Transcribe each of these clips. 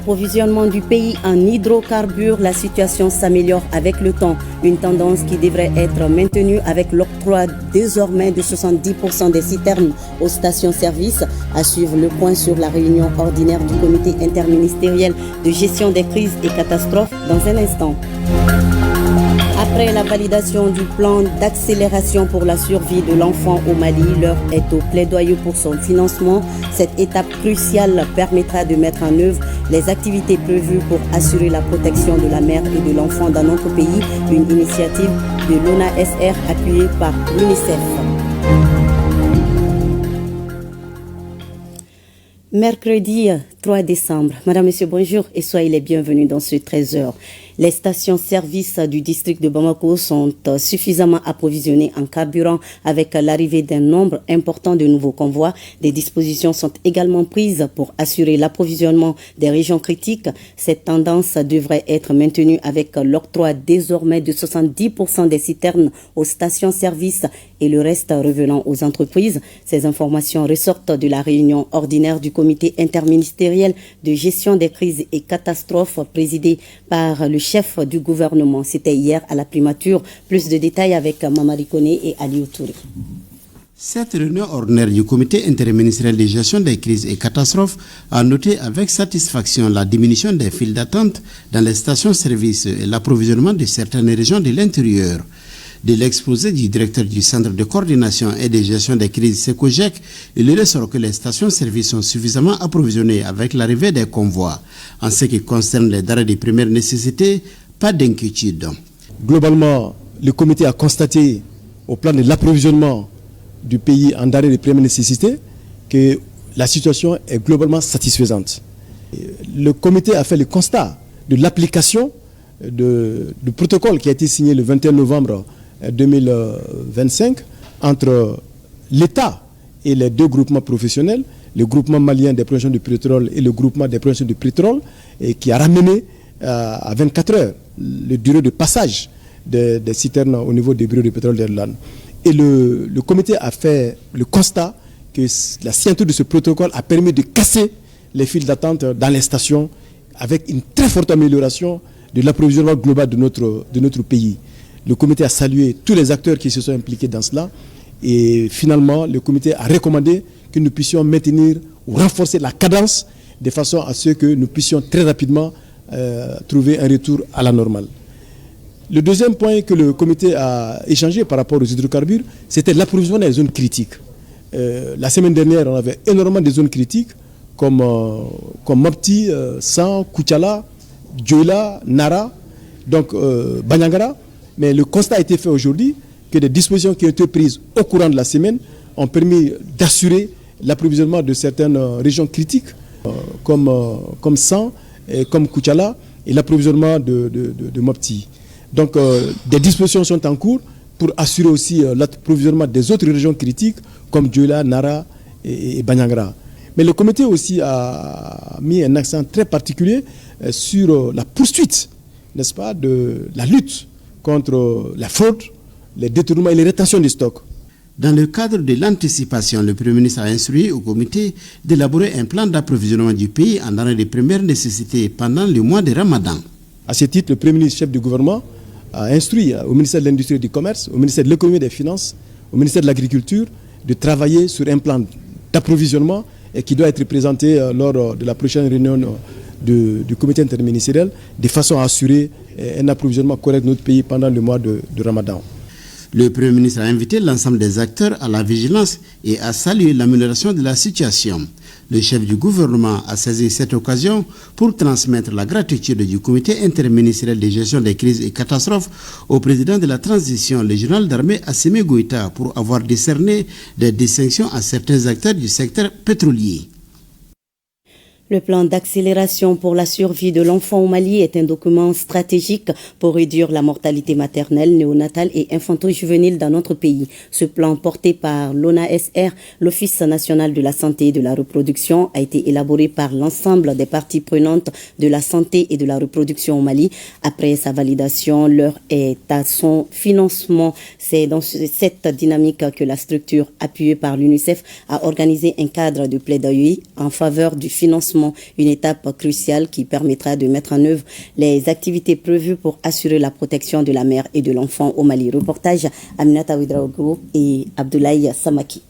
l'approvisionnement du pays en hydrocarbures, la situation s'améliore avec le temps. Une tendance qui devrait être maintenue avec l'octroi désormais de 70% des citernes aux stations-service. À suivre le point sur la réunion ordinaire du comité interministériel de gestion des crises et catastrophes dans un instant. Après la validation du plan d'accélération pour la survie de l'enfant au Mali, l'heure est au plaidoyer pour son financement. Cette étape cruciale permettra de mettre en œuvre les activités prévues pour assurer la protection de la mère et de l'enfant dans notre pays, une initiative de l'ONASR appuyée par l'UNICEF. Mercredi 3 décembre. Madame, Monsieur, bonjour et soyez les bienvenus dans ce 13h. Les stations-service du district de Bamako sont suffisamment approvisionnées en carburant avec l'arrivée d'un nombre important de nouveaux convois. Des dispositions sont également prises pour assurer l'approvisionnement des régions critiques. Cette tendance devrait être maintenue avec l'octroi désormais de 70% des citernes aux stations-service et le reste revenant aux entreprises. Ces informations ressortent de la réunion ordinaire du comité interministériel de gestion des crises et catastrophes présidée par le chef du gouvernement. C'était hier à la primature. Plus de détails avec Mamari Kone et Aliou Touré. Cette réunion ordinaire du comité interministériel de gestion des crises et catastrophes a noté avec satisfaction la diminution des files d'attente dans les stations-service et l'approvisionnement de certaines régions de l'intérieur. De l'exposé du directeur du Centre de coordination et de gestion des crises SECOGEC, il ressort que les stations-service sont suffisamment approvisionnées avec l'arrivée des convois. En ce qui concerne les denrées de première nécessité, pas d'inquiétude. Globalement, le comité a constaté au plan de l'approvisionnement du pays en denrées de première nécessité que la situation est globalement satisfaisante. Le comité a fait le constat de l'application du protocole qui a été signé le 21 novembre 2025 entre l'État et les deux groupements professionnels, le groupement malien des productions de pétrole et le groupement des productions de pétrole, et qui a ramené à 24 heures le durée de passage des citernes au niveau des bureaux de pétrole d'Irlande. Et le comité a fait le constat que la signature de ce protocole a permis de casser les files d'attente dans les stations avec une très forte amélioration de l'approvisionnement global de notre pays. Le comité a salué tous les acteurs qui se sont impliqués dans cela et finalement le comité a recommandé que nous puissions maintenir ou renforcer la cadence de façon à ce que nous puissions très rapidement trouver un retour à la normale. Le deuxième point que le comité a échangé par rapport aux hydrocarbures, c'était l'approvisionnement des zones critiques. La semaine dernière, on avait énormément de zones critiques comme Mopti, San, Koutiala, Dioula, Nara, donc Banyangara. Mais le constat a été fait aujourd'hui que des dispositions qui ont été prises au courant de la semaine ont permis d'assurer l'approvisionnement de certaines régions critiques comme San et comme Koutiala et l'approvisionnement de Mopti. Donc des dispositions sont en cours pour assurer aussi l'approvisionnement des autres régions critiques comme Dioula, Nara et Banyangara. Mais le comité aussi a mis un accent très particulier sur la poursuite, n'est-ce pas, de la lutte contre la fraude, les détournements et les rétentions des stocks. Dans le cadre de l'anticipation, le Premier ministre a instruit au comité d'élaborer un plan d'approvisionnement du pays en denrées de première nécessité pendant le mois de Ramadan. À ce titre, le Premier ministre, chef du gouvernement, a instruit au ministère de l'Industrie et du Commerce, au ministère de l'Économie et des Finances, au ministère de l'Agriculture, de travailler sur un plan d'approvisionnement et qui doit être présenté lors de la prochaine réunion du comité interministériel, de façon à assurer un approvisionnement correct de notre pays pendant le mois de Ramadan. Le Premier ministre a invité l'ensemble des acteurs à la vigilance et a salué l'amélioration de la situation. Le chef du gouvernement a saisi cette occasion pour transmettre la gratitude du comité interministériel de gestion des crises et catastrophes au président de la transition, le général d'armée Assimi Goïta, pour avoir décerné des distinctions à certains acteurs du secteur pétrolier. Le plan d'accélération pour la survie de l'enfant au Mali est un document stratégique pour réduire la mortalité maternelle, néonatale et infanto-juvénile dans notre pays. Ce plan, porté par l'ONASR, l'Office national de la santé et de la reproduction, a été élaboré par l'ensemble des parties prenantes de la santé et de la reproduction au Mali. Après sa validation, l'heure est à son financement. C'est dans cette dynamique que la structure appuyée par l'UNICEF a organisé un cadre de plaidoyer en faveur du financement lancement, une étape cruciale qui permettra de mettre en œuvre les activités prévues pour assurer la protection de la mère et de l'enfant au Mali. Reportage Aminata Ouedraogo et Abdoulaye Samaki.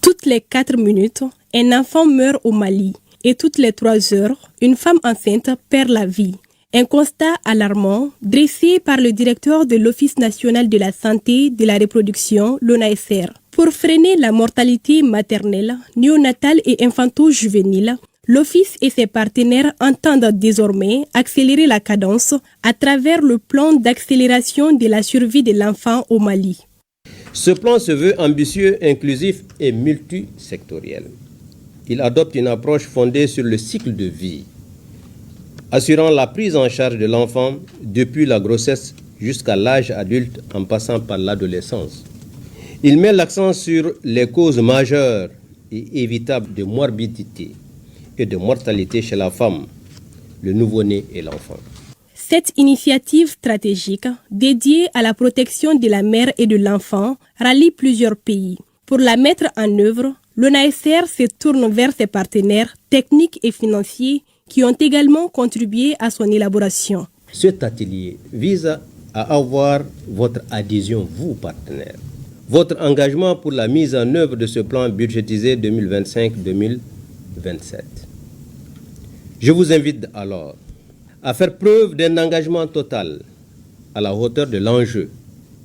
Toutes les 4 minutes, un enfant meurt au Mali et toutes les 3 heures, une femme enceinte perd la vie. Un constat alarmant dressé par le directeur de l'Office national de la santé de la reproduction, l'ONASR. Pour freiner la mortalité maternelle, néonatale et infanto-juvénile, l'Office et ses partenaires entendent désormais accélérer la cadence à travers le plan d'accélération de la survie de l'enfant au Mali. Ce plan se veut ambitieux, inclusif et multisectoriel. Il adopte une approche fondée sur le cycle de vie, assurant la prise en charge de l'enfant depuis la grossesse jusqu'à l'âge adulte en passant par l'adolescence. Il met l'accent sur les causes majeures et évitables de morbidité et de mortalité chez la femme, le nouveau-né et l'enfant. Cette initiative stratégique dédiée à la protection de la mère et de l'enfant rallie plusieurs pays. Pour la mettre en œuvre, l'ONASR se tourne vers ses partenaires techniques et financiers qui ont également contribué à son élaboration. Cet atelier vise à avoir votre adhésion, vous partenaires, votre engagement pour la mise en œuvre de ce plan budgétisé 2025-2027. Je vous invite alors à faire preuve d'un engagement total à la hauteur de l'enjeu,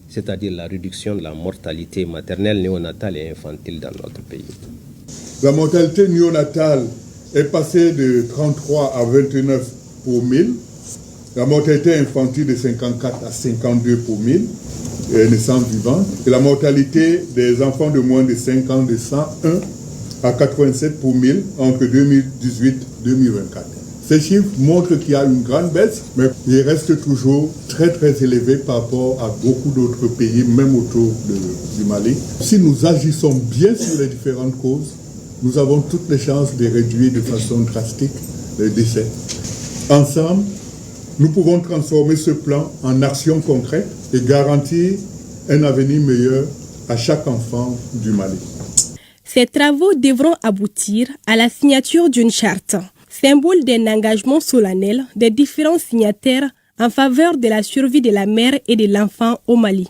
c'est-à-dire la réduction de la mortalité maternelle, néonatale et infantile dans notre pays. La mortalité néonatale est passée de 33 à 29 pour 1000. La mortalité infantile de 54 à 52 pour 1000 naissances vivantes. Et la mortalité des enfants de moins de 5 ans de 101 à 87 pour 1000 entre 2018 et 2024. Ces chiffres montrent qu'il y a une grande baisse, mais ils restent toujours très très élevés par rapport à beaucoup d'autres pays, même autour du Mali. Si nous agissons bien sur les différentes causes, nous avons toutes les chances de réduire de façon drastique les décès. Ensemble, nous pouvons transformer ce plan en action concrète et garantir un avenir meilleur à chaque enfant du Mali. Ces travaux devront aboutir à la signature d'une charte, symbole d'un engagement solennel des différents signataires en faveur de la survie de la mère et de l'enfant au Mali.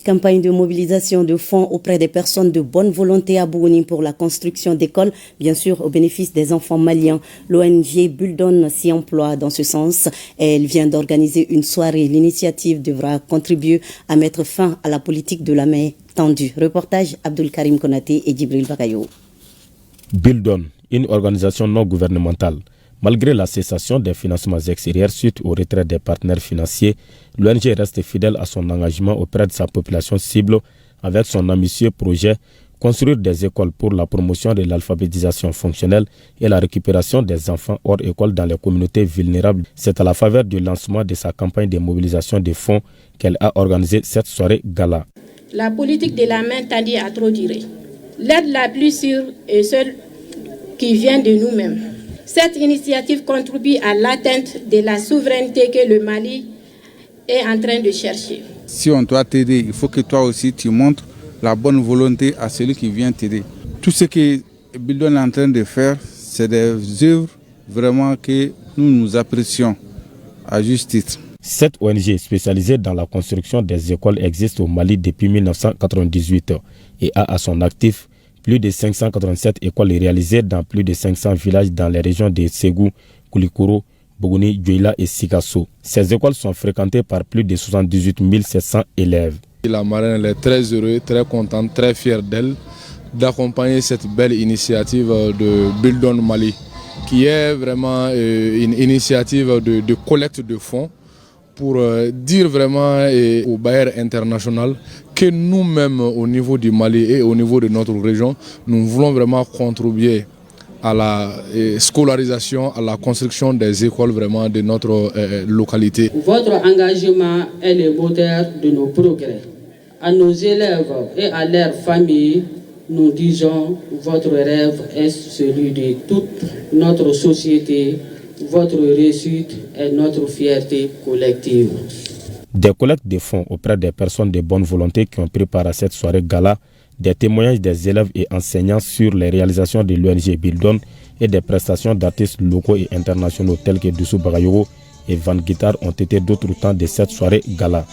Campagne de mobilisation de fonds auprès des personnes de bonne volonté à Bougouni pour la construction d'écoles, bien sûr au bénéfice des enfants maliens. L'ONG Buldon s'y emploie dans ce sens. Elle vient d'organiser une soirée. L'initiative devra contribuer à mettre fin à la politique de la main tendue. Reportage Abdul Karim Konaté et Djibril Bakayo. Buldon, une organisation non gouvernementale. Malgré la cessation des financements extérieurs suite au retrait des partenaires financiers, l'ONG reste fidèle à son engagement auprès de sa population cible avec son ambitieux projet construire des écoles pour la promotion de l'alphabétisation fonctionnelle et la récupération des enfants hors école dans les communautés vulnérables. C'est à la faveur du lancement de sa campagne de mobilisation de fonds qu'elle a organisé cette soirée gala. La politique de la main tendue a trop duré. L'aide la plus sûre est celle qui vient de nous-mêmes. Cette initiative contribue à l'atteinte de la souveraineté que le Mali est en train de chercher. Si on doit t'aider, il faut que toi aussi tu montres la bonne volonté à celui qui vient t'aider. Tout ce que Buldon est en train de faire, c'est des œuvres vraiment que nous apprécions à juste titre. Cette ONG spécialisée dans la construction des écoles existe au Mali depuis 1998 et a à son actif plus de 587 écoles réalisées dans plus de 500 villages dans les régions de Ségou, Koulikoro, Bougouni, Djouila et Sikasso. Ces écoles sont fréquentées par plus de 78 700 élèves. La marraine est très heureuse, très contente, très fière d'elle d'accompagner cette belle initiative de Buldon Mali, qui est vraiment une initiative de collecte de fonds pour dire vraiment aux bailleurs internationaux que nous-mêmes au niveau du Mali et au niveau de notre région, nous voulons vraiment contribuer à la scolarisation, à la construction des écoles vraiment de notre localité. Votre engagement est le moteur de nos progrès. À nos élèves et à leurs familles, nous disons votre rêve est celui de toute notre société. Votre réussite est notre fierté collective. Des collectes de fonds auprès des personnes de bonne volonté qui ont pris part à cette soirée gala Des témoignages des élèves et enseignants sur les réalisations de l'ONG Bildon et des prestations d'artistes locaux et internationaux tels que Dussou Bagayogo et Van Guitar ont été d'autres temps de cette soirée gala.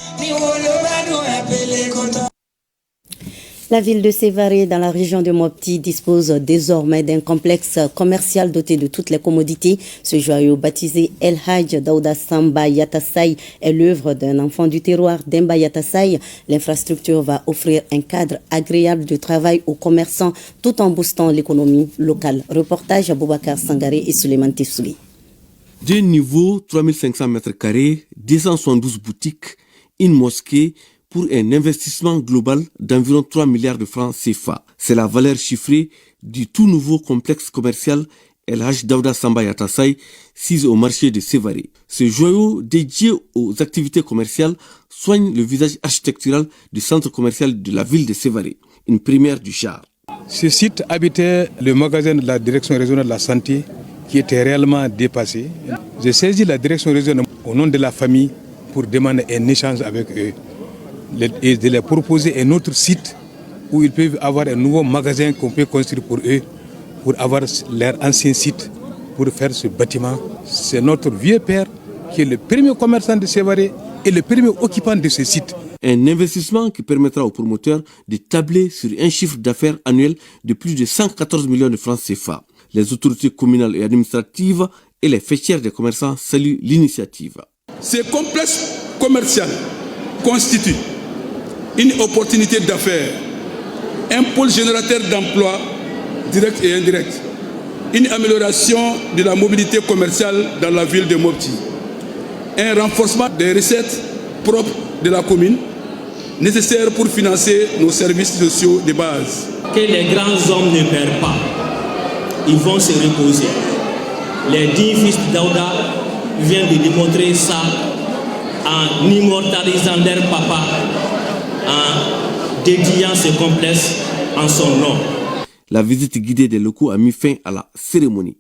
La ville de Sévaré, dans la région de Mopti, dispose désormais d'un complexe commercial doté de toutes les commodités. Ce joyau baptisé El Hadj Daouda Samba Yatassaye est l'œuvre d'un enfant du terroir d'Emba Yatassaye. L'infrastructure va offrir un cadre agréable de travail aux commerçants tout en boostant l'économie locale. Reportage à Boubacar Sangaré et Suleiman Tissouli. Deux niveaux, 3500 m², 272 boutiques, une mosquée, pour un investissement global d'environ 3 milliards de francs CFA. C'est la valeur chiffrée du tout nouveau complexe commercial El Hadj Daouda Samba Yatassaye, sis au marché de Sévaré. Ce joyau dédié aux activités commerciales soigne le visage architectural du centre commercial de la ville de Sévaré, une première du genre. Ce site habitait le magasin de la direction régionale de la santé qui était réellement dépassé. J'ai saisi la direction régionale au nom de la famille pour demander un échange avec eux et de leur proposer un autre site où ils peuvent avoir un nouveau magasin qu'on peut construire pour eux, pour avoir leur ancien site, pour faire ce bâtiment. C'est notre vieux père qui est le premier commerçant de Sévaré et le premier occupant de ce site. Un investissement qui permettra aux promoteurs de tabler sur un chiffre d'affaires annuel de plus de 114 millions de francs CFA. Les autorités communales et administratives et les fêtières des commerçants saluent l'initiative. Ce complexe commercial constitue une opportunité d'affaires, un pôle générateur d'emplois directs et indirects, une amélioration de la mobilité commerciale dans la ville de Mopti, un renforcement des recettes propres de la commune nécessaires pour financer nos services sociaux de base. Que les grands hommes ne perdent pas, ils vont se reposer. Les 10 fils d'Aouda viennent de démontrer ça en immortalisant leur papa, en dédiant ce complexe en son nom. La visite guidée des locaux a mis fin à la cérémonie.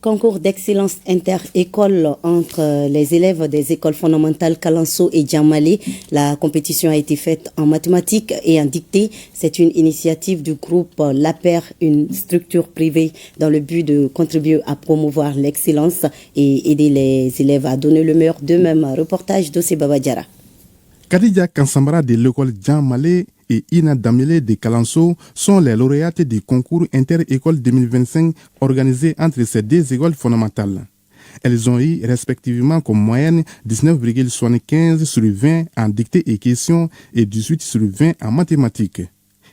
Concours d'excellence inter-école entre les élèves des écoles fondamentales Kalanso et Djammalé. La compétition a été faite en mathématiques et en dictée. C'est une initiative du groupe LAPER, une structure privée dans le but de contribuer à promouvoir l'excellence et aider les élèves à donner le meilleur d'eux-mêmes. Reportage d'Ossé Babadjara. Khadija Kansambara de l'école Djammalé et Ina Damile de Kalanso sont les lauréates du concours inter-école 2025 organisé entre ces deux écoles fondamentales. Elles ont eu respectivement comme moyenne 19,75 sur 20 en dictée et questions et 18 sur 20 en mathématiques.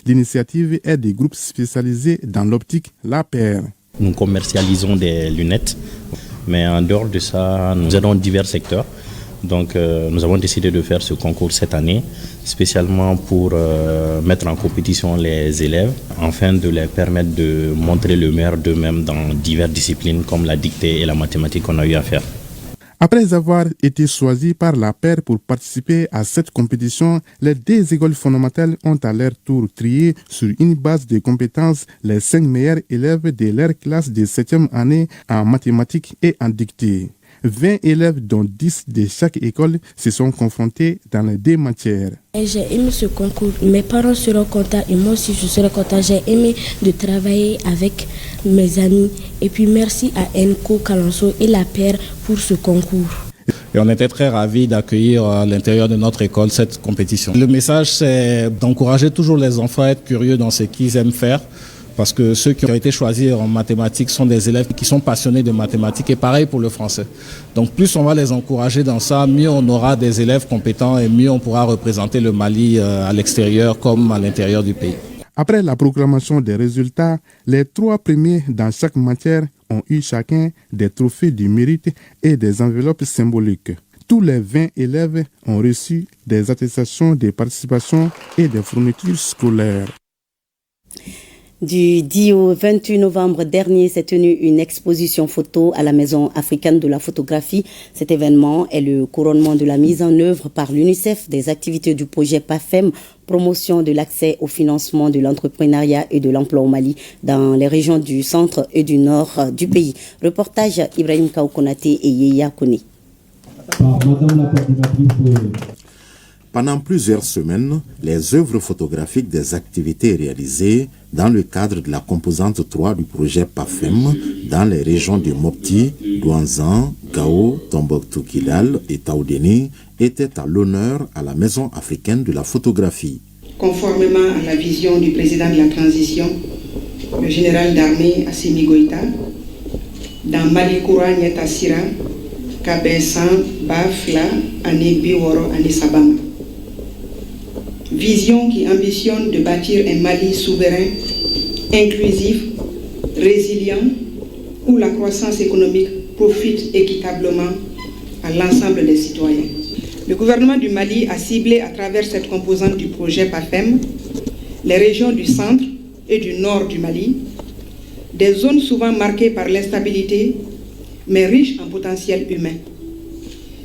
L'initiative est des groupes spécialisés dans l'optique LAPER. Nous commercialisons des lunettes, mais en dehors de ça, nous aidons divers secteurs. Donc nous avons décidé de faire ce concours cette année, spécialement pour mettre en compétition les élèves, afin de les permettre de montrer le meilleur d'eux-mêmes dans diverses disciplines comme la dictée et la mathématique qu'on a eu à faire. Après avoir été choisis par la paire pour participer à cette compétition, les deux écoles fondamentales ont à leur tour trié sur une base de compétences les 5 meilleurs élèves de leur classe de 7e année en mathématiques et en dictée. 20 élèves, dont 10 de chaque école, se sont confrontés dans les deux matières. J'ai aimé ce concours. Mes parents seront contents et moi aussi je serai content. J'ai aimé de travailler avec mes amis. Et puis merci à Enco, Kalanso et la paire pour ce concours. Et on était très ravis d'accueillir à l'intérieur de notre école cette compétition. Le message, c'est d'encourager toujours les enfants à être curieux dans ce qu'ils aiment faire. Parce que ceux qui ont été choisis en mathématiques sont des élèves qui sont passionnés de mathématiques et pareil pour le français. Donc plus on va les encourager dans ça, mieux on aura des élèves compétents et mieux on pourra représenter le Mali à l'extérieur comme à l'intérieur du pays. Après la proclamation des résultats, les 3 premiers dans chaque matière ont eu chacun des trophées du mérite et des enveloppes symboliques. Tous les 20 élèves ont reçu des attestations de participation et des fournitures scolaires. Du 10 au 28 novembre dernier s'est tenue une exposition photo à la Maison africaine de la photographie. Cet événement est le couronnement de la mise en œuvre par l'UNICEF des activités du projet PAFEM, promotion de l'accès au financement de l'entrepreneuriat et de l'emploi au Mali dans les régions du centre et du nord du pays. Reportage Ibrahim Kaoukonate et Yeya Kone. Pendant plusieurs semaines, les œuvres photographiques des activités réalisées dans le cadre de la composante 3 du projet PAFEM dans les régions de Mopti, Douanzan, Gao, Tombouctou-Kidal et Taoudéni étaient à l'honneur à la Maison africaine de la photographie. Conformément à la vision du président de la transition, le général d'armée Assimi Goïta, dans Malikoura Nyeta Sira, Kabensan, Bafla, Ane Biworo, Ane Sabama. Vision qui ambitionne de bâtir un Mali souverain, inclusif, résilient, où la croissance économique profite équitablement à l'ensemble des citoyens. Le gouvernement du Mali a ciblé à travers cette composante du projet PAFEM les régions du centre et du nord du Mali, des zones souvent marquées par l'instabilité, mais riches en potentiel humain.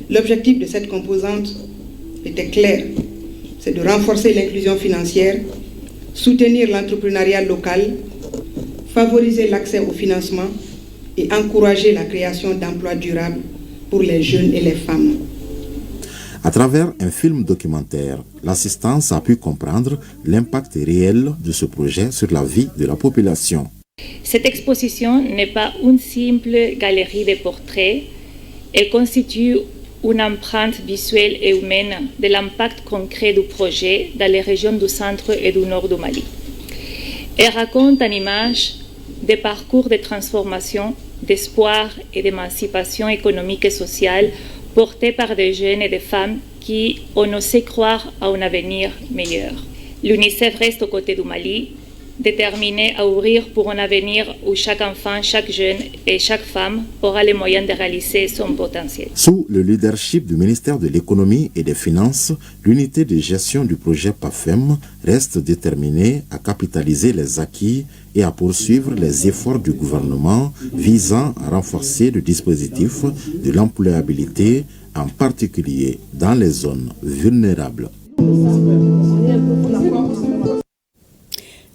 L'objectif de cette composante était clair, c'est de renforcer l'inclusion financière, soutenir l'entrepreneuriat local, favoriser l'accès au financement et encourager la création d'emplois durables pour les jeunes et les femmes. À travers un film documentaire, l'assistance a pu comprendre l'impact réel de ce projet sur la vie de la population. Cette exposition n'est pas une simple galerie de portraits, elle constitue une empreinte visuelle et humaine de l'impact concret du projet dans les régions du centre et du nord du Mali. Elle raconte en images des parcours de transformation, d'espoir et d'émancipation économique et sociale portés par des jeunes et des femmes qui ont osé croire à un avenir meilleur. L'UNICEF reste aux côtés du Mali, déterminé à ouvrir pour un avenir où chaque enfant, chaque jeune et chaque femme aura les moyens de réaliser son potentiel. Sous le leadership du ministère de l'Économie et des Finances, l'unité de gestion du projet PAFEM reste déterminée à capitaliser les acquis et à poursuivre les efforts du gouvernement visant à renforcer le dispositif de l'employabilité, en particulier dans les zones vulnérables.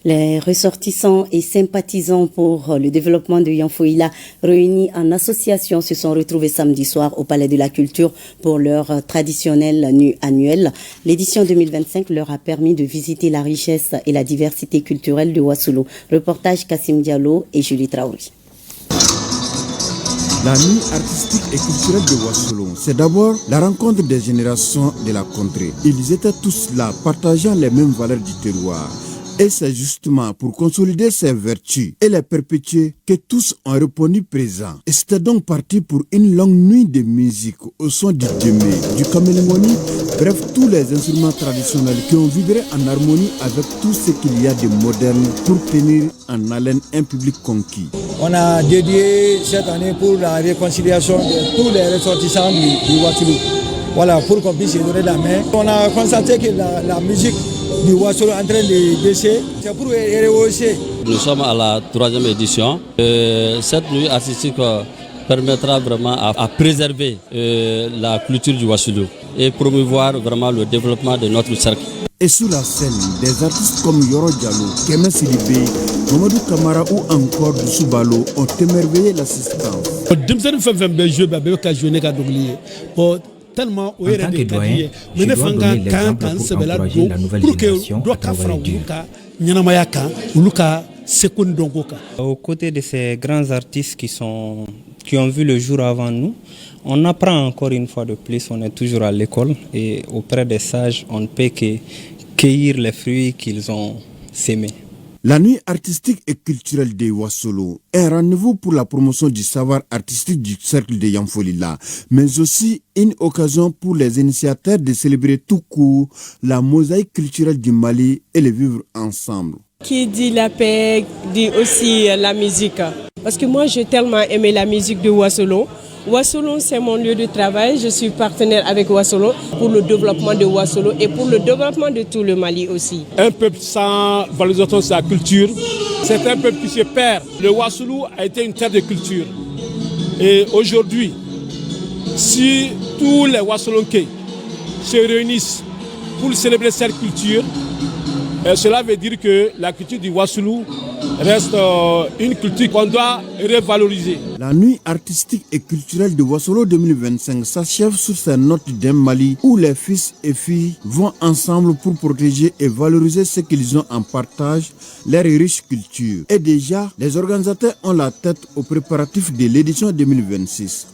Les ressortissants et sympathisants pour le développement de Yanfoïla réunis en association se sont retrouvés samedi soir au Palais de la Culture pour leur traditionnelle nuit annuelle. L'édition 2025 leur a permis de visiter la richesse et la diversité culturelle de Ouassoulo. Reportage Kassim Diallo et Julie Traoré. La nuit artistique et culturelle de Ouassoulo, c'est d'abord la rencontre des générations de la contrée. Ils étaient tous là, partageant les mêmes valeurs du terroir. Et c'est justement pour consolider ces vertus et les perpétuer que tous ont répondu présents. Et c'était donc parti pour une longue nuit de musique au son du djemé, du kamélingoni, bref, tous les instruments traditionnels qui ont vibré en harmonie avec tout ce qu'il y a de moderne pour tenir en haleine un public conquis. On a dédié cette année pour la réconciliation de tous les ressortissants du Ouassoulo. Voilà, pour qu'on puisse se donner la main. On a constaté que la musique du Ouassoulo en train de baisser, c'est pour rehausser. Nous sommes à la 3e édition. Cette nuit artistique permettra vraiment à préserver la culture du Ouassoulo et promouvoir vraiment le développement de notre cercle. Et sur la scène, des artistes comme Yoro Diallo, Kémé Sidibé, Mamadou Kamara ou encore Doussou Balo ont émerveillé l'assistance. En tant que doyen, je dois donner l'exemple pour encourager la nouvelle génération à travailler dur. Aux côtés de ces grands artistes qui ont vu le jour avant nous, on apprend encore une fois de plus, on est toujours à l'école et auprès des sages, on ne peut que cueillir les fruits qu'ils ont sémés. La nuit artistique et culturelle de Ouassoulo est un rendez-vous pour la promotion du savoir artistique du cercle de Yanfolila, mais aussi une occasion pour les initiateurs de célébrer tout court la mosaïque culturelle du Mali et le vivre ensemble. Qui dit la paix, dit aussi la musique. Parce que moi, j'ai tellement aimé la musique de Ouassoulo. Ouassoulo, c'est mon lieu de travail. Je suis partenaire avec Ouassoulo pour le développement de Ouassoulo et pour le développement de tout le Mali aussi. Un peuple sans valorisation de sa culture, c'est un peuple qui se perd. Le Ouassoulo a été une terre de culture. Et aujourd'hui, si tous les Ouassoulonké se réunissent pour célébrer cette culture, Cela veut dire que la culture du Wassoulou reste une culture qu'on doit revaloriser. La nuit artistique et culturelle de Wassolo 2025 s'achève sur ces notes d'un Mali où les fils et filles vont ensemble pour protéger et valoriser ce qu'ils ont en partage, leur riche culture. Et déjà, les organisateurs ont la tête aux préparatifs de l'édition 2026.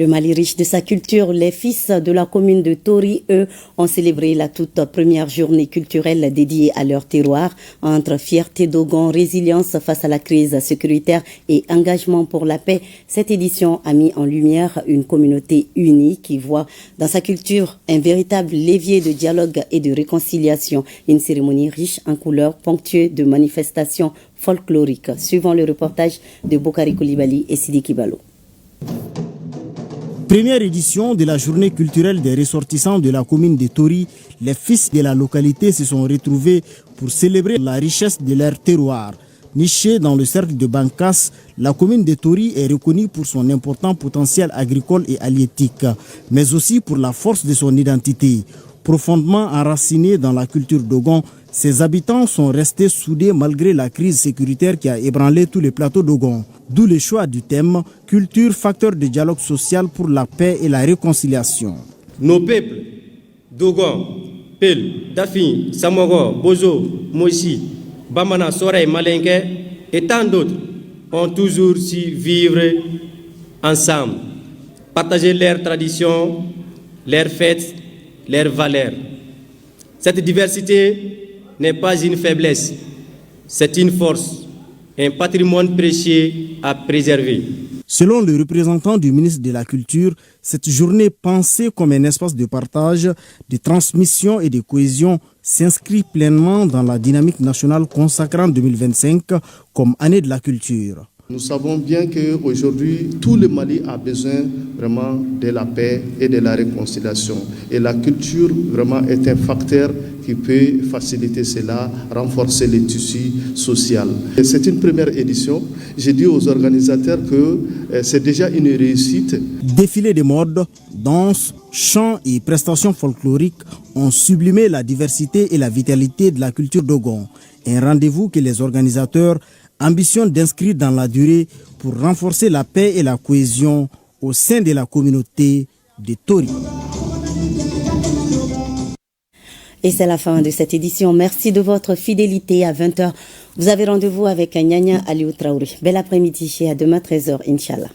Le Mali riche de sa culture, les fils de la commune de Tori, eux, ont célébré la toute première journée culturelle dédiée à leur terroir. Entre fierté Dogon, résilience face à la crise sécuritaire et engagement pour la paix, cette édition a mis en lumière une communauté unie qui voit dans sa culture un véritable levier de dialogue et de réconciliation. Une cérémonie riche en couleurs, ponctuée de manifestations folkloriques. Suivant le reportage de Bokari Koulibaly et Sidi Kibalo. Première édition de la journée culturelle des ressortissants de la commune de Tori, les fils de la localité se sont retrouvés pour célébrer la richesse de leur terroir. Nichée dans le cercle de Bankas, la commune de Tori est reconnue pour son important potentiel agricole et halieutique, mais aussi pour la force de son identité. Profondément enracinés dans la culture Dogon, ses habitants sont restés soudés malgré la crise sécuritaire qui a ébranlé tous les plateaux Dogon. D'où le choix du thème « Culture, facteur de dialogue social pour la paix et la réconciliation ». Nos peuples, Dogon, Pel, Dafi, Samoro, Bozo, Moïsi, Bamana, Soreille, Malingue et tant d'autres ont toujours su vivre ensemble, partager leurs traditions, leurs fêtes, leurs valeurs. Cette diversité n'est pas une faiblesse, c'est une force, un patrimoine précieux à préserver. Selon le représentant du ministre de la Culture, cette journée pensée comme un espace de partage, de transmission et de cohésion s'inscrit pleinement dans la dynamique nationale consacrant 2025 comme année de la culture. Nous savons bien qu'aujourd'hui, tout le Mali a besoin vraiment de la paix et de la réconciliation. Et la culture vraiment est un facteur qui peut faciliter cela, renforcer les tissus sociaux. C'est une première édition. J'ai dit aux organisateurs que c'est déjà une réussite. Défilés de mode, danse, chants et prestations folkloriques ont sublimé la diversité et la vitalité de la culture Dogon. Un rendez-vous que les organisateurs ambitionnent d'inscrire dans la durée pour renforcer la paix et la cohésion au sein de la communauté de Tori. Et c'est la fin de cette édition. Merci de votre fidélité. À 20h, vous avez rendez-vous avec Nyanya Aliou Traoré. Bel après-midi et à demain 13h, Inch'Allah.